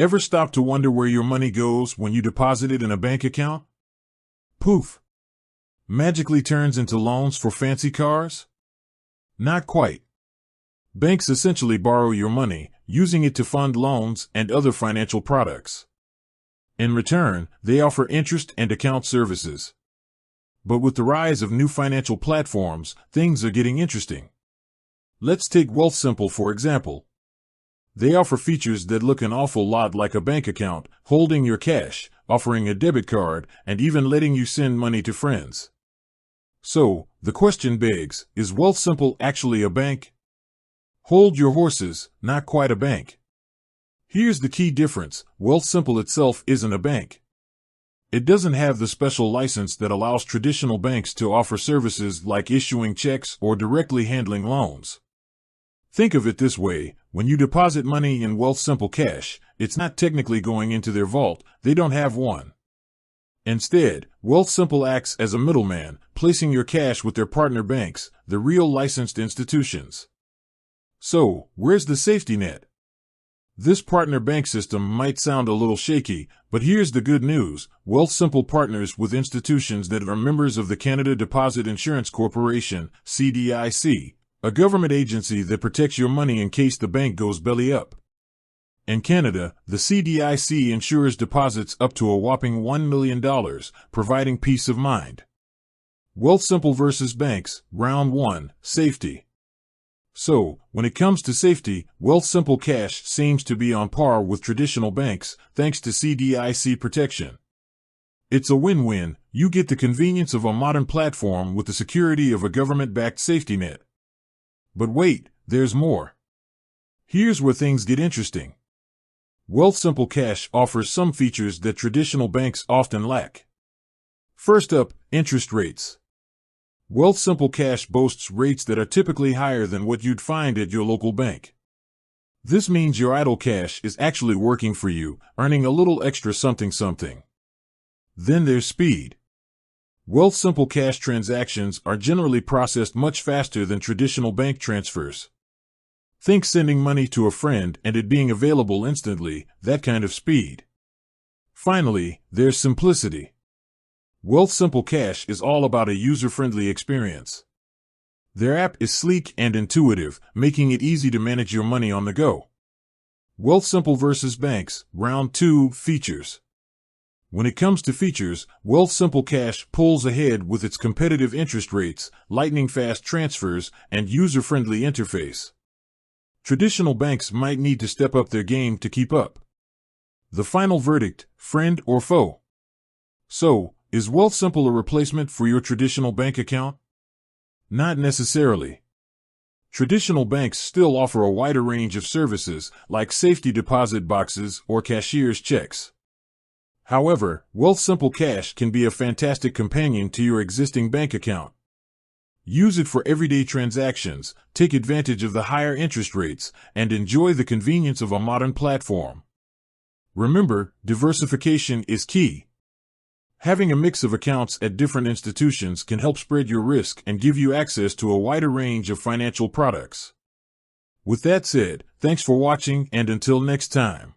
Ever stop to wonder where your money goes when you deposit it in a bank account? Poof! Magically turns into loans for fancy cars? Not quite. Banks essentially borrow your money, using it to fund loans and other financial products. In return, they offer interest and account services. But with the rise of new financial platforms, things are getting interesting. Let's take Wealthsimple for example. They offer features that look an awful lot like a bank account, holding your cash, offering a debit card, and even letting you send money to friends. So, the question begs, is Wealthsimple actually a bank? Hold your horses, not quite a bank. Here's the key difference: Wealthsimple itself isn't a bank. It doesn't have the special license that allows traditional banks to offer services like issuing checks or directly handling loans. Think of it this way: when you deposit money in Wealthsimple Cash, it's not technically going into their vault, they don't have one. Instead, Wealthsimple acts as a middleman, placing your cash with their partner banks, the real licensed institutions. So, where's the safety net? This partner bank system might sound a little shaky, but here's the good news: Wealthsimple partners with institutions that are members of the Canada Deposit Insurance Corporation, CDIC, a government agency that protects your money in case the bank goes belly up. In Canada, the CDIC insures deposits up to a whopping $1 million, providing peace of mind. Wealthsimple versus banks, Round 1, Safety. So, when it comes to safety, Wealthsimple Cash seems to be on par with traditional banks, thanks to CDIC protection. It's a win-win: you get the convenience of a modern platform with the security of a government-backed safety net. But wait, there's more. Here's where things get interesting. Wealthsimple Cash offers some features that traditional banks often lack. First up, interest rates. Wealthsimple Cash boasts rates that are typically higher than what you'd find at your local bank. This means your idle cash is actually working for you, earning a little extra something. Then there's speed. Wealthsimple Cash transactions are generally processed much faster than traditional bank transfers. Think sending money to a friend and it being available instantly, that kind of speed. Finally, there's simplicity. Wealthsimple Cash is all about a user-friendly experience. Their app is sleek and intuitive, making it easy to manage your money on the go. Wealthsimple versus banks, Round 2, Features. When it comes to features, Wealthsimple Cash pulls ahead with its competitive interest rates, lightning-fast transfers, and user-friendly interface. Traditional banks might need to step up their game to keep up. The final verdict: friend or foe? So, is Wealthsimple a replacement for your traditional bank account? Not necessarily. Traditional banks still offer a wider range of services, like safety deposit boxes or cashier's checks. However, Wealthsimple Cash can be a fantastic companion to your existing bank account. Use it for everyday transactions, take advantage of the higher interest rates, and enjoy the convenience of a modern platform. Remember, diversification is key. Having a mix of accounts at different institutions can help spread your risk and give you access to a wider range of financial products. With that said, thanks for watching, and until next time.